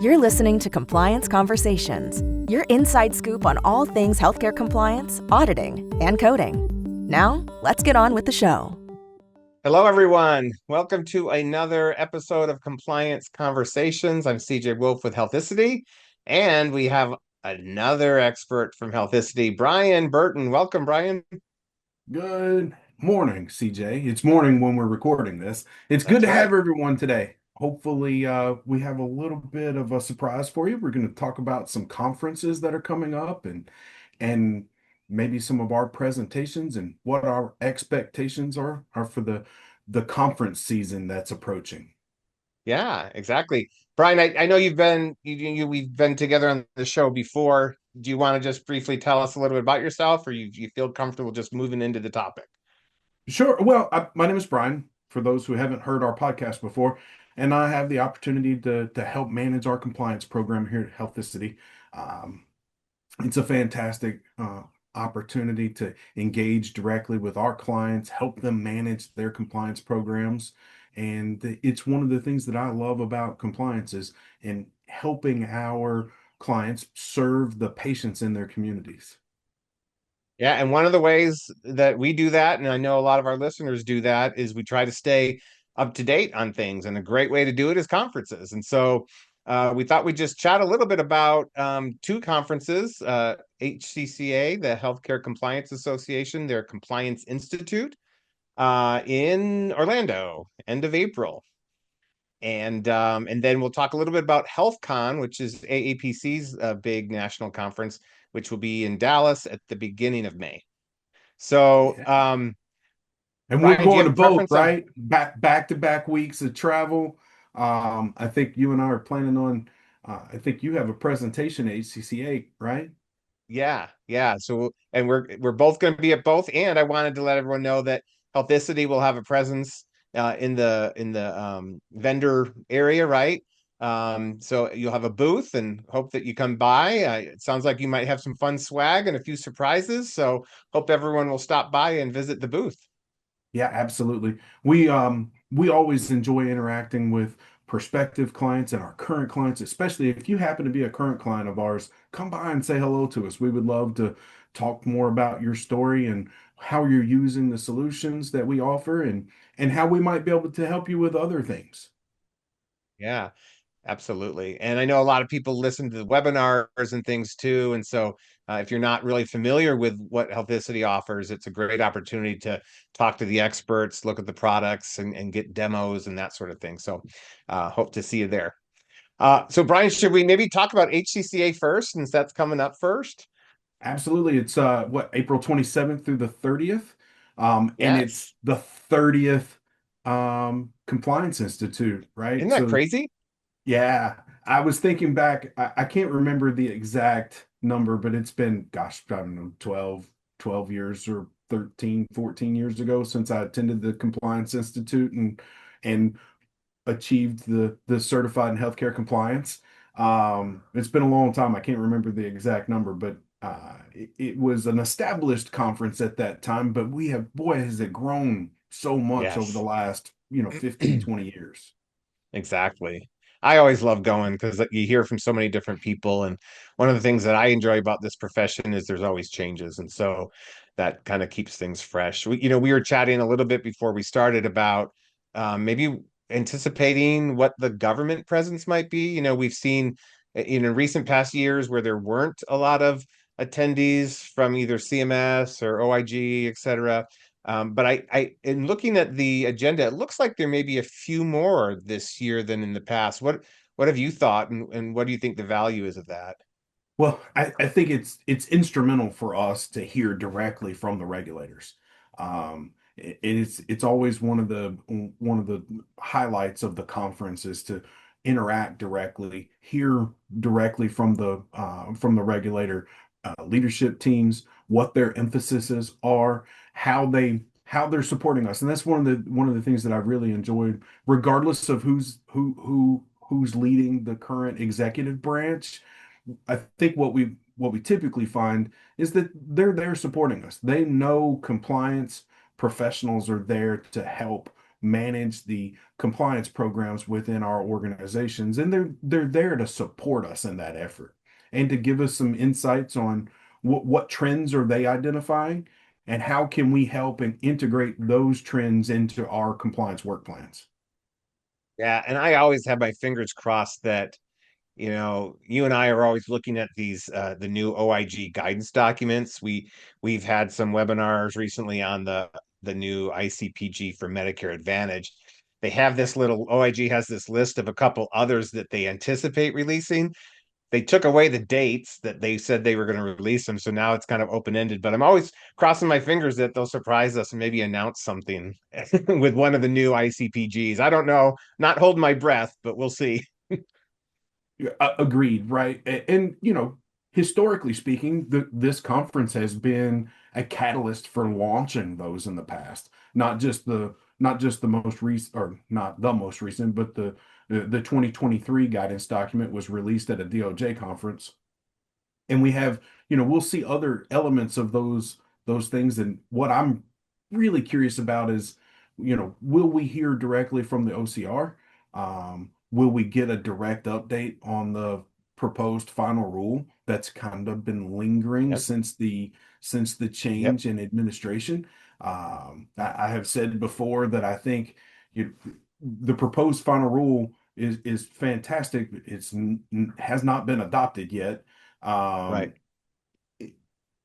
You're listening to Compliance Conversations, your inside scoop on all things healthcare compliance, auditing, and coding. Now, let's get on with the show. Hello, everyone. Welcome to another episode of Compliance Conversations. I'm CJ Wolf with Healthicity, and we have another expert from Healthicity, Brian Burton. Welcome, Brian. Good morning, CJ. It's morning when we're recording this. It's good That's to have right. everyone today. Hopefully, we have a little bit of a surprise for you. We're going to talk about some conferences that are coming up and maybe some of our presentations and what our expectations are for the conference season that's approaching. Yeah, exactly. Brian, I know we've been together on the show before. Do you want to just briefly tell us a little bit about yourself, or you feel comfortable just moving into the topic? Sure. Well, my name is Brian, for those who haven't heard our podcast before, and I have the opportunity to help manage our compliance program here at Healthicity. Um, it's a fantastic opportunity to engage directly with our clients, help them manage their compliance programs. And it's one of the things that I love about compliance is in helping our clients serve the patients in their communities. Yeah, and one of the ways that we do that, and I know a lot of our listeners do that, is we try to stay up to date on things. And a great way to do it is conferences. And so we thought we'd just chat a little bit about two conferences, HCCA, the Healthcare Compliance Association, their Compliance Institute in Orlando, end of April. And then we'll talk a little bit about HealthCon, which is AAPC's big national conference, which will be in Dallas at the beginning of May. So, Yeah. And we're Brian, do you going have to a both, preference on? right? Back to back weeks of travel. I think you and I are planning on, I think you have a presentation at HCCA, right? Yeah, yeah. So, and we're both going to be at both. And I wanted to let everyone know that Healthicity will have a presence in the vendor area, right? So you'll have a booth, and hope that you come by. It sounds like you might have some fun swag and a few surprises. So hope everyone will stop by and visit the booth. Yeah, absolutely. We always enjoy interacting with prospective clients and our current clients, especially if you happen to be a current client of ours, come by and say hello to us. We would love to talk more about your story and how you're using the solutions that we offer and how we might be able to help you with other things. Yeah. Absolutely. And I know a lot of people listen to the webinars and things too. And so if you're not really familiar with what Healthicity offers, it's a great opportunity to talk to the experts, look at the products and get demos and that sort of thing. So hope to see you there. So Brian, should we maybe talk about HCCA first, since that's coming up first? Absolutely. It's April 27th through the 30th. And Yes. it's the 30th Compliance Institute, right? Isn't that So crazy? yeah, I was thinking back, I can't remember the exact number, but it's been, gosh, I don't know, 12 years or 13, 14 years ago since I attended the Compliance Institute and achieved the certified in healthcare compliance. It's been a long time. I can't remember the exact number, but it was an established conference at that time, but we have, boy, has it grown so much over the Yes. last, 15, 20 years. Exactly. I always love going because you hear from so many different people. And one of the things that I enjoy about this profession is there's always changes. And so that kind of keeps things fresh. We were chatting a little bit before we started about maybe anticipating what the government presence might be. We've seen in recent past years where there weren't a lot of attendees from either CMS or OIG, et cetera. But in looking at the agenda, it looks like there may be a few more this year than in the past. What have you thought, and what do you think the value is of that? Well, I think it's instrumental for us to hear directly from the regulators. It's always one of the highlights of the conference is to interact directly, hear directly from the regulator leadership teams, what their emphases are, how they're supporting us, and that's one of the things that I've really enjoyed, regardless of who's leading the current executive branch. I think what we typically find is that they're there supporting us. They know compliance professionals are there to help manage the compliance programs within our organizations, and they're there to support us in that effort and to give us some insights on what trends are they identifying and how can we help and integrate those trends into our compliance work plans. Yeah, and I always have my fingers crossed that, you and I are always looking at these the new OIG guidance documents. We've had some webinars recently on the new ICPG for Medicare Advantage. They have this little OIG has this list of a couple others that they anticipate releasing. They took away the dates that they said they were going to release them, so now it's kind of open-ended. But I'm always crossing my fingers that they'll surprise us and maybe announce something with one of the new ICPGs. I don't know, not holding my breath, but we'll see. Yeah, agreed, right? And, historically speaking, this conference has been a catalyst for launching those in the past. Not just the most recent, or not the most recent, but the 2023 guidance document was released at a DOJ conference. And we have, we'll see other elements of those things. And what I'm really curious about is, will we hear directly from the OCR? Will we get a direct update on the proposed final rule that's kind of been lingering Yep. since the Yep. change in administration? I have said before that I think the proposed final rule is fantastic. Has not been adopted yet. Right.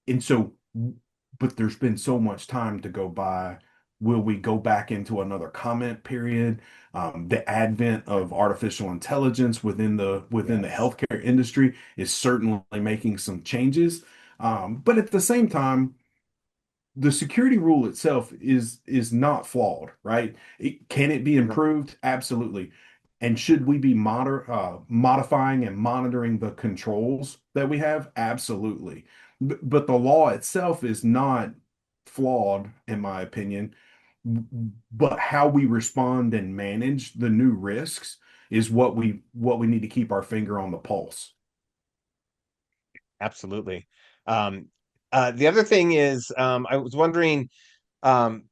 And so, but there's been so much time to go by. Will we go back into another comment period? The advent of artificial intelligence within the Yes. healthcare industry is certainly making some changes. But at the same time, the security rule itself is not flawed, right? Can it be improved? Absolutely. And should we be modifying and monitoring the controls that we have? Absolutely. But the law itself is not flawed, in my opinion. But how we respond and manage the new risks is what we need to keep our finger on the pulse. Absolutely. Um, the other thing is, I was wondering, um,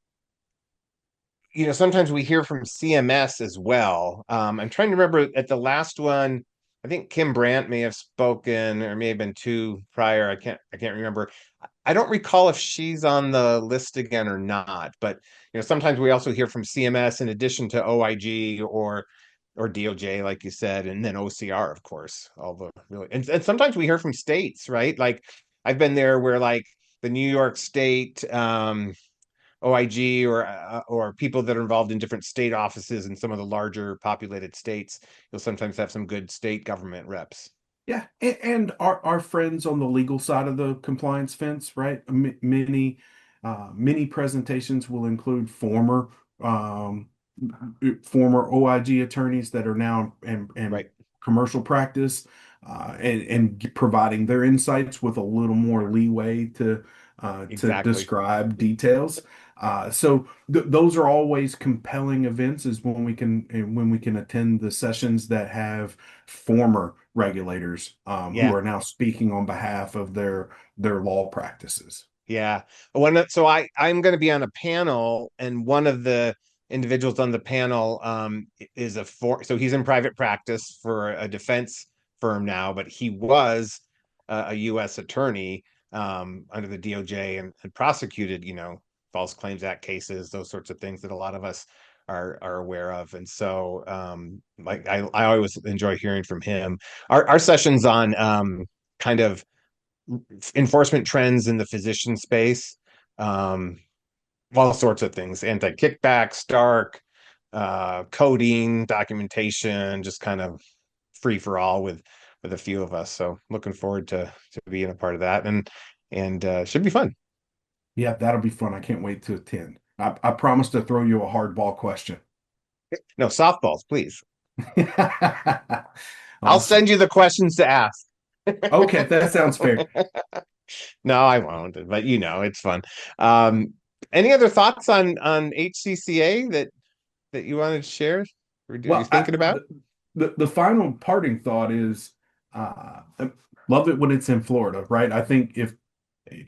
sometimes we hear from CMS as well. I'm trying to remember at the last one, I think Kim Brandt may have spoken, or may have been two prior. I can't remember. I don't recall if she's on the list again or not, but sometimes we also hear from CMS in addition to OIG or DOJ, like you said, and then OCR, of course. All the really and sometimes we hear from states, right? Like I've been there where like the New York State OIG or people that are involved in different state offices in some of the larger populated states, you'll sometimes have some good state government reps. Yeah, and our friends on the legal side of the compliance fence, right? Many presentations will include um, former OIG attorneys that are now in Right. commercial practice, and providing their insights with a little more leeway to Exactly. describe details. So those are always compelling events, is when we can attend the sessions that have former regulators who Yeah. are now speaking on behalf of their law practices. Yeah. So I'm going to be on a panel, and one of the individuals on the panel is so he's in private practice for a defense firm now, but he was a U.S. attorney under the DOJ and prosecuted, False Claims Act cases, those sorts of things that a lot of us are aware of. And so like I always enjoy hearing from him. Our sessions on kind of enforcement trends in the physician space, um, all sorts of things, anti-kickback, Stark, coding, documentation, just kind of free for all with a few of us. So looking forward to being a part of that, and should be fun. Yeah, that'll be fun. I can't wait to attend. I promise to throw you a hardball question. No, softballs, please. I'll Awesome. send you the questions to ask. Okay, that sounds fair. No, I won't, but it's fun. Um, any other thoughts on HCCA that you wanted to share or you're Well, thinking about? the final parting thought is, I love it when it's in Florida, right? I think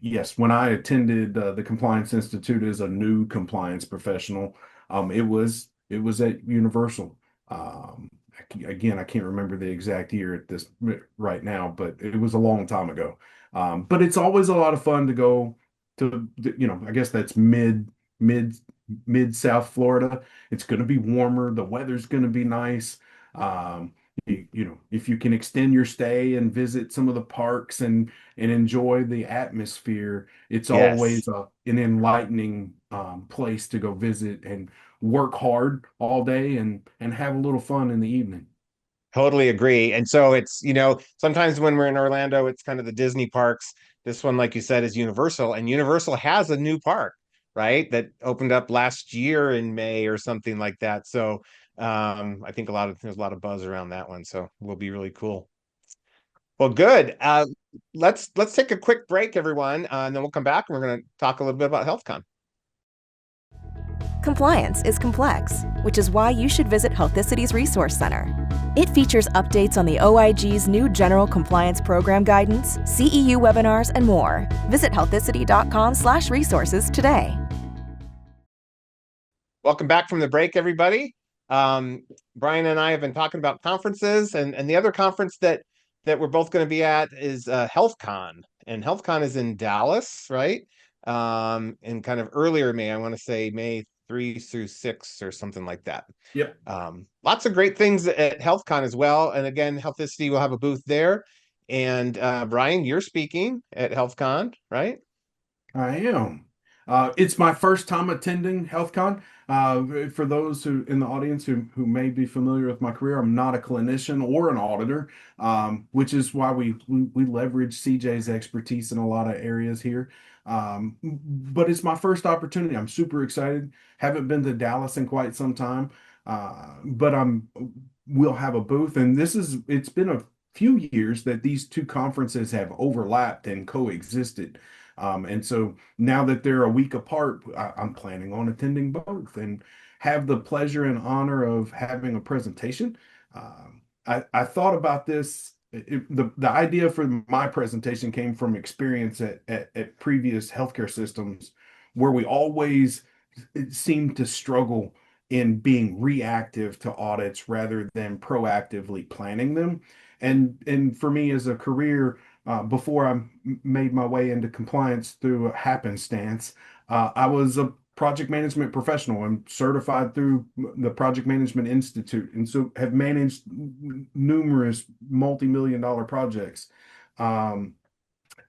yes, when I attended the Compliance Institute as a new compliance professional, It was at Universal. Again, I can't remember the exact year at this right now, but it was a long time ago. But it's always a lot of fun to go to, I guess that's mid mid South Florida. It's going to be warmer. The weather's going to be nice. Um, if you can extend your stay and visit some of the parks and enjoy the atmosphere, it's Yes. always an enlightening place to go visit and work hard all day and have a little fun in the evening. Totally agree. And so it's, sometimes when we're in Orlando, it's kind of the Disney parks. This one, like you said, is Universal, and Universal has a new park, right? That opened up last year in May or something like that. So I think there's a lot of buzz around that one. So will be really cool. Well, good. Let's take a quick break, everyone, and then we'll come back and we're going to talk a little bit about HealthCon. Compliance is complex, which is why you should visit Healthicity's Resource Center. It features updates on the OIG's new General Compliance Program guidance, CEU webinars, and more. Visit healthicity.com/resources today. Welcome back from the break, everybody. Brian and I have been talking about conferences, and the other conference that we're both going to be at is HealthCon, and HealthCon is in Dallas, right? In kind of earlier May, I want to say May 3 through 6 or something like that. Yep. Lots of great things at HealthCon as well. And again, Healthicity will have a booth there. And Brian, you're speaking at HealthCon, right? I am. It's my first time attending HealthCon. For those who in the audience who may be familiar with my career, I'm not a clinician or an auditor, which is why we leverage CJ's expertise in a lot of areas here. But it's my first opportunity. I'm super excited. Haven't been to Dallas in quite some time, but we'll have a booth, and it's been a few years that these two conferences have overlapped and coexisted. And so now that they're a week apart, I'm planning on attending both and have the pleasure and honor of having a presentation. I thought about this. The idea for my presentation came from experience at previous healthcare systems where we always seemed to struggle in being reactive to audits rather than proactively planning them. And for me as a career, before I made my way into compliance through happenstance, I was a project management professional. I'm certified through the Project Management Institute, and so have managed numerous multi-million dollar projects.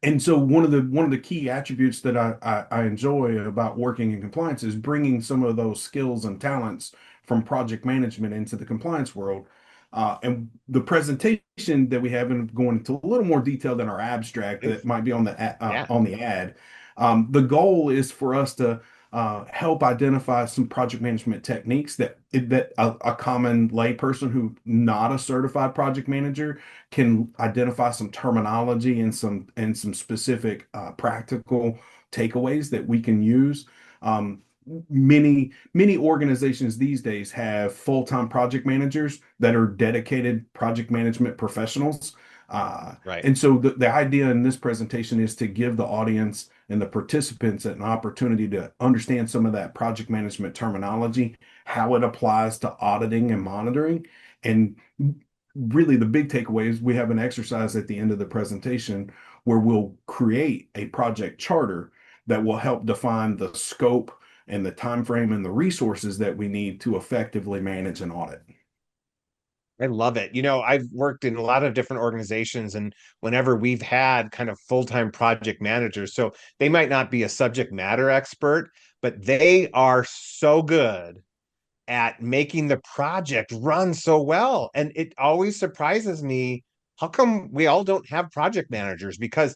And so one of the key attributes that I enjoy about working in compliance is bringing some of those skills and talents from project management into the compliance world. And the presentation that we have, and going into a little more detail than our abstract that might be on the Yeah. ad. The goal is for us to help identify some project management techniques that a common layperson who not a certified project manager can identify some terminology and some specific practical takeaways that we can use. Many organizations these days have full-time project managers that are dedicated project management professionals. Right. And so the idea in this presentation is to give the audience and the participants an opportunity to understand some of that project management terminology, how it applies to auditing and monitoring. And really the big takeaway is we have an exercise at the end of the presentation where we'll create a project charter that will help define the scope and the time frame and the resources that we need to effectively manage an audit. I love it. I've worked in a lot of different organizations, and whenever we've had kind of full-time project managers, so they might not be a subject matter expert, but they are so good at making the project run so well. And it always surprises me, how come we all don't have project managers? Because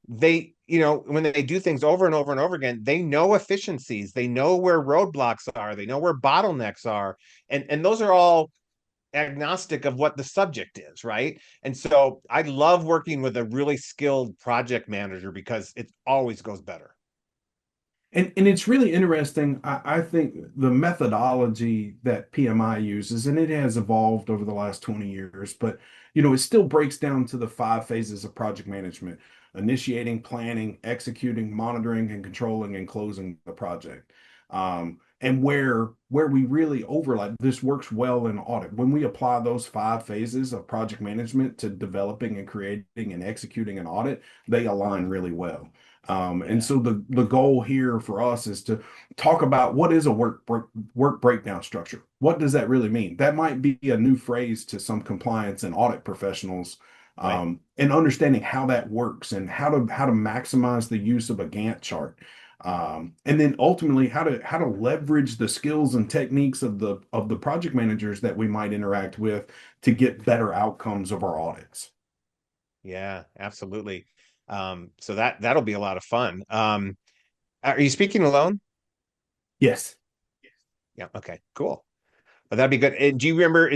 when they do things over and over and over again, they know efficiencies, they know where roadblocks are, they know where bottlenecks are, and those are all agnostic of what the subject is, right? And so I love working with a really skilled project manager because it always goes better. And it's really interesting. I think the methodology that PMI uses, and it has evolved over the last 20 years, but it still breaks down to the 5 phases of project management: initiating, planning, executing, monitoring, and controlling and closing the project. And where we really overlap, this works well in audit. When we apply those 5 phases of project management to developing and creating and executing an audit, they align really well. And Yeah. so the goal here for us is to talk about what is a work breakdown structure. What does that really mean? That might be a new phrase to some compliance and audit professionals, Right. and understanding how that works and how to maximize the use of a Gantt chart, and then ultimately how to leverage the skills and techniques of the project managers that we might interact with to get better outcomes of our audits. Yeah, absolutely. So that'll be a lot of fun. Are you speaking alone? Yes. Yeah. Okay, cool. Well, that'd be good. And do you remember,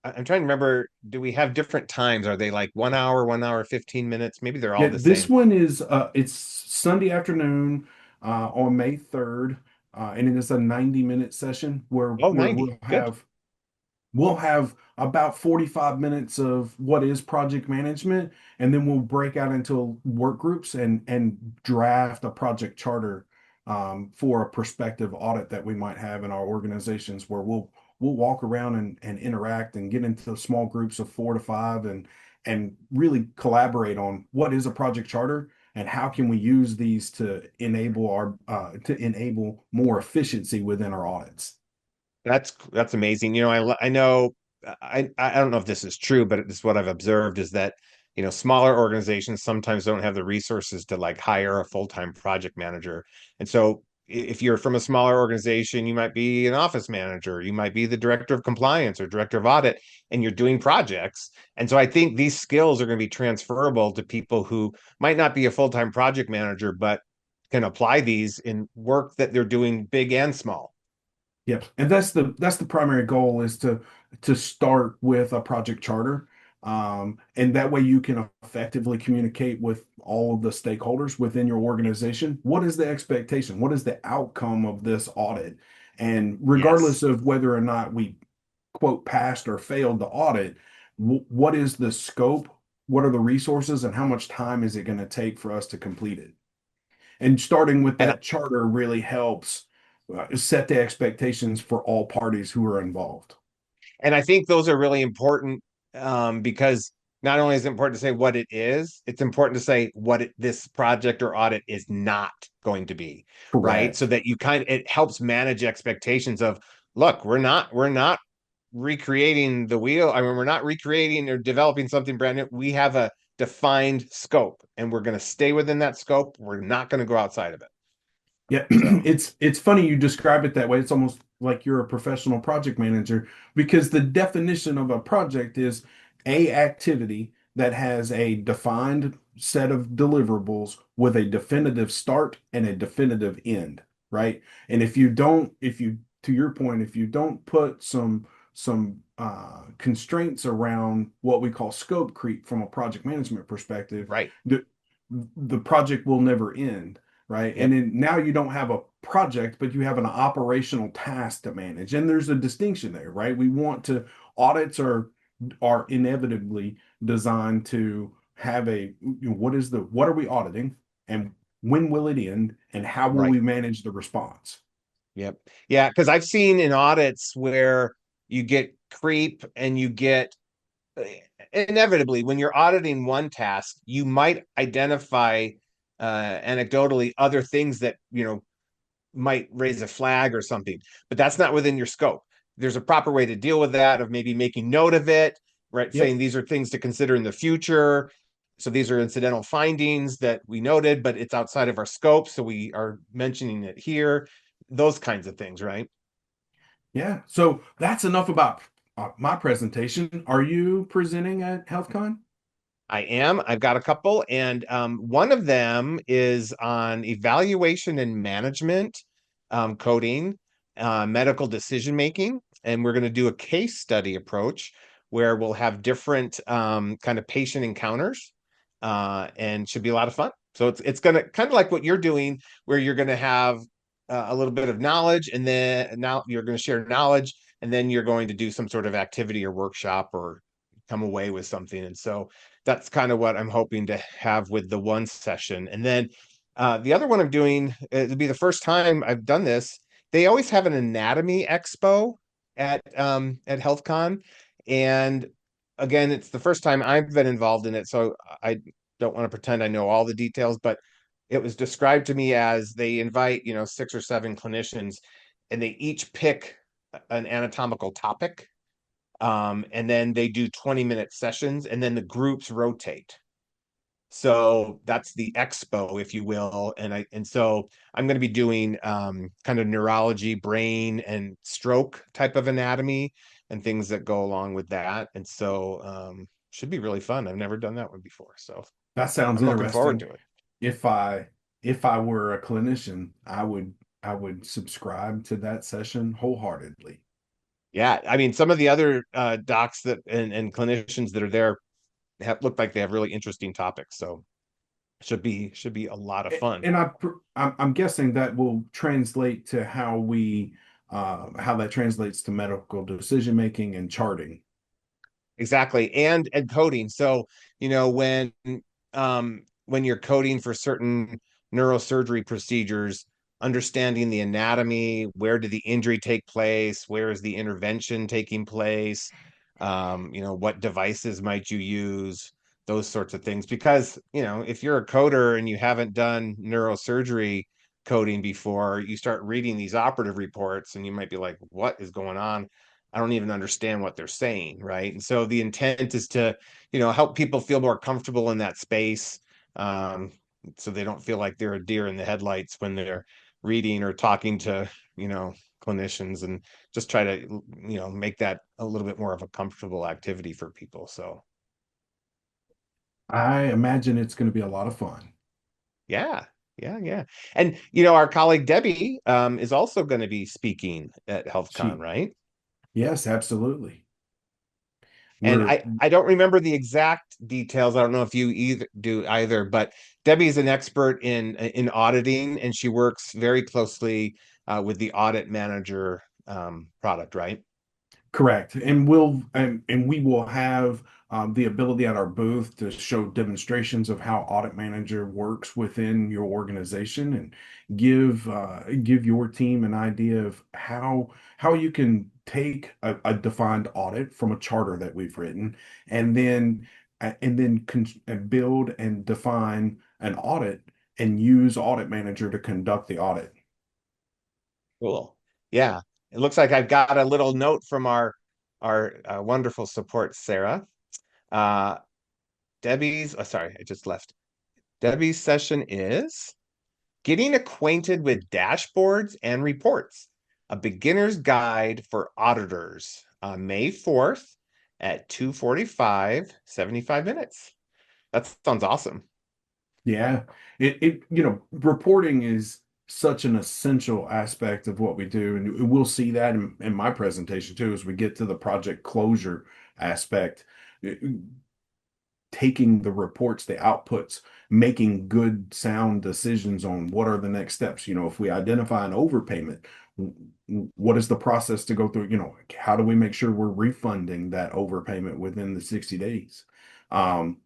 I'm trying to remember, do we have different times? Are they like 1 hour, 1 hour, 15 minutes? Maybe they're all Yeah, the this same. one is it's Sunday afternoon on May 3rd, and it is a 90-minute session Oh, where 90. Good. we'll have about 45 minutes of what is project management, and then we'll break out into work groups and draft a project charter, for a prospective audit that we might have in our organizations, where we'll walk around and interact and get into small groups of 4 to 5 and really collaborate on what is a project charter and how can we use these to enable to enable more efficiency within our audits. That's amazing. I know I don't know if this is true, but this is what I've observed is that, smaller organizations sometimes don't have the resources to like hire a full-time project manager. And so if you're from a smaller organization, you might be an office manager, you might be the director of compliance or director of audit, and you're doing projects. And so I think these skills are going to be transferable to people who might not be a full-time project manager, but can apply these in work that they're doing big and small. Yep. And that's the primary goal, is to start with a project charter. And that way you can effectively communicate with all of the stakeholders within your organization. What is the expectation? What is the outcome of this audit? And regardless Yes. of whether or not we quote passed or failed the audit, what is the scope? What are the resources and how much time is it going to take for us to complete it? And starting with And that charter really helps set the expectations for all parties who are involved. And I think those are really important, because not only is it important to say what it is, it's important to say what this project or audit is not going to be, right? So Correct. that it helps manage expectations of, look, we're not recreating the wheel. I mean, we're not recreating or developing something brand new. We have a defined scope and we're going to stay within that scope. We're not going to go outside of it. Yeah, So, it's funny you describe it that way. It's almost like you're a professional project manager, because the definition of a project is a activity that has a defined set of deliverables with a definitive start and a definitive end, right? And if you, to your point, if you don't put some constraints around what we call scope creep from a project management perspective, right. the project will never end, right? And Yep. then now you don't have a project, but you have an operational task to manage. And there's a distinction there, right? We want to Audits are inevitably designed to have what are we auditing, and when will it end, and how will Right. we manage the response? Yep. Yeah, because I've seen in audits where you get creep and you get inevitably when you're auditing one task, you might identify anecdotally other things that might raise a flag or something, but that's not within your scope. There's a proper way to deal with that, of maybe making note of it, right? Yep. Saying these are things to consider in the future. So these are incidental findings that we noted, but it's outside of our scope. So we are mentioning it here, those kinds of things, right? Yeah. So that's enough about my presentation. Are you presenting at HealthCon? I am. I've got a couple, and one of them is on evaluation and management, coding, medical decision making, and we're going to do a case study approach where we'll have different kind of patient encounters, and should be a lot of fun. So it's going to kind of like what you're doing, where you're going to have a little bit of knowledge, and then now you're going to share knowledge, and then you're going to do some sort of activity or workshop or come away with something, and so that's kind of what I'm hoping to have with the one session. And then the other one I'm doing, it'll be the first time I've done this, they always have an anatomy expo at HealthCon. And again, it's the first time I've been involved in it, so I don't want to pretend I know all the details, but it was described to me as they invite, 6 or 7 clinicians, and they each pick an anatomical topic. And then they do 20-minute sessions, and then the groups rotate. So that's the expo, if you will. And so I'm going to be doing kind of neurology, brain, and stroke type of anatomy and things that go along with that. And so should be really fun. I've never done that one before. So That sounds I'm looking forward interesting. to it. If I were a clinician, I would subscribe to that session wholeheartedly. Yeah. I mean, some of the other docs and clinicians that are there have looked like they have really interesting topics. So should be a lot of fun. And I'm guessing that will translate to how that translates to medical decision making and charting. Exactly. And coding. So, when you're coding for certain neurosurgery procedures, understanding the anatomy, where did the injury take place, where is the intervention taking place, what devices might you use, those sorts of things. Because, if you're a coder and you haven't done neurosurgery coding before, you start reading these operative reports and you might be like, what is going on? I don't even understand what they're saying, right? And so the intent is to, help people feel more comfortable in that space, um, so they don't feel like they're a deer in the headlights when they're reading or talking to, clinicians, and just try to, make that a little bit more of a comfortable activity for people. So I imagine it's going to be a lot of fun. yeah, yeah, yeah. And our colleague Debbie is also going to be speaking at HealthCon, She, right? yes, absolutely. And We're I don't remember the exact details. I don't know if you either do either, but Debbie's an expert in auditing, and she works very closely with the audit manager product, right? Correct. And we will have the ability at our booth to show demonstrations of how Audit Manager works within your organization and give your team an idea of how you can take a defined audit from a charter that we've written and then build and define an audit and use Audit Manager to conduct the audit. Cool. Yeah. It looks like I've got a little note from our wonderful support, Sarah. Uh, Debbie's, oh, sorry, I just left. Debbie's session is Getting Acquainted with Dashboards and Reports, a beginner's guide for auditors, on May 4th at 2:45, 75 minutes. That sounds awesome. Yeah, reporting is such an essential aspect of what we do, and we'll see that in my presentation too as we get to the project closure aspect. Uh, Taking the reports, the outputs, making good, sound decisions on what are the next steps. If we identify an overpayment, what is the process to go through? How do we make sure we're refunding that overpayment within the 60 days? Um,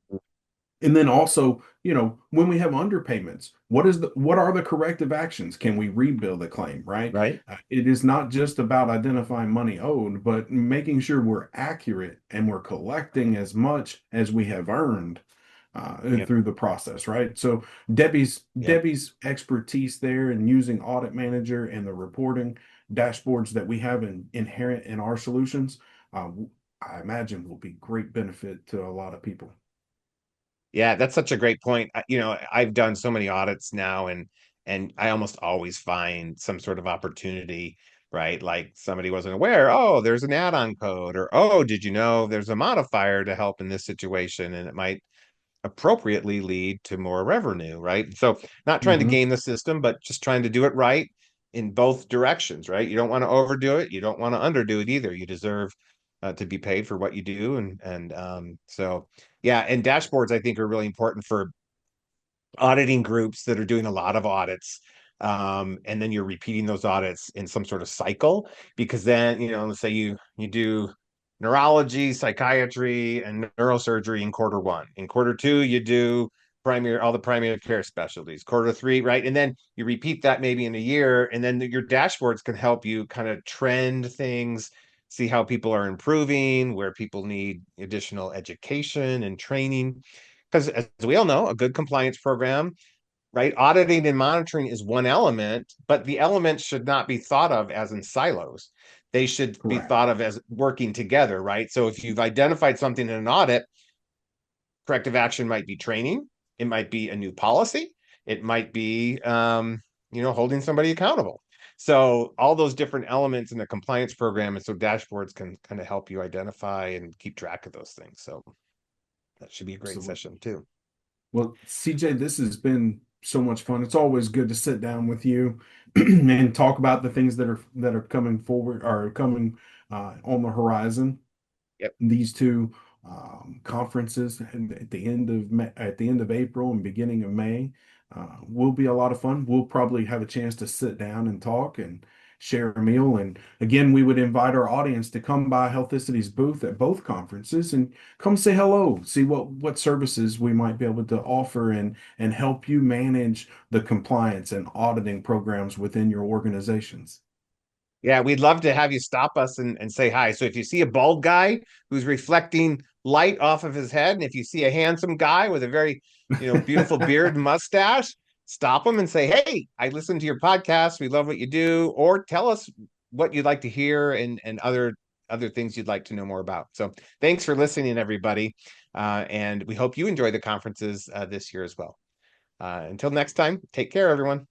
and then also, when we have underpayments, what are the corrective actions? Can we rebuild the claim, right? Right? It is not just about identifying money owed, but making sure we're accurate and we're collecting as much as we have earned Yep. through the process, right? So Debbie's Yep. Debbie's expertise there in using Audit Manager and the reporting dashboards that we have inherent in our solutions, uh, I imagine will be great benefit to a lot of people. Yeah, that's such a great point. I've done so many audits now, and I almost always find some sort of opportunity, right? Like somebody wasn't aware, oh, there's an add-on code, or oh, did you know there's a modifier to help in this situation, and it might appropriately lead to more revenue, right? So not trying to Mhm. game the system, but just trying to do it right in both directions, right? You don't want to overdo it. You don't want to underdo it either. You deserve to be paid for what you do. And so, yeah, and dashboards I think are really important for auditing groups that are doing a lot of audits. And then you're repeating those audits in some sort of cycle, because then, let's say you do neurology, psychiatry, and neurosurgery in quarter one. In quarter two, you do all the primary care specialties, quarter three, right? And then you repeat that maybe in a year, and then your dashboards can help you kind of trend things, see how people are improving, where people need additional education and training. Because as we all know, a good compliance program, right? Auditing and monitoring is one element, but the elements should not be thought of as in silos. They should be Correct. thought of as working together, right? So if you've identified something in an audit, corrective action might be training, it might be a new policy, it might be holding somebody accountable. So all those different elements in the compliance program, and so dashboards can kind of help you identify and keep track of those things. So that should be a great Absolutely. session too. Well, CJ, this has been so much fun. It's always good to sit down with you and talk about the things that are coming forward or coming on the horizon. Yep. These two conferences at the end of April and beginning of May will be a lot of fun. We'll probably have a chance to sit down and talk and share a meal. And again, we would invite our audience to come by Healthicity's booth at both conferences and come say hello, see what services we might be able to offer and help you manage the compliance and auditing programs within your organizations. Yeah, we'd love to have you stop us and say hi. So if you see a bald guy who's reflecting light off of his head, and if you see a handsome guy with a very, beautiful beard and mustache, stop him and say, "Hey, I listened to your podcast. We love what you do," or tell us what you'd like to hear and other things you'd like to know more about. So thanks for listening, everybody, and we hope you enjoy the conferences this year as well. Until next time, take care, everyone.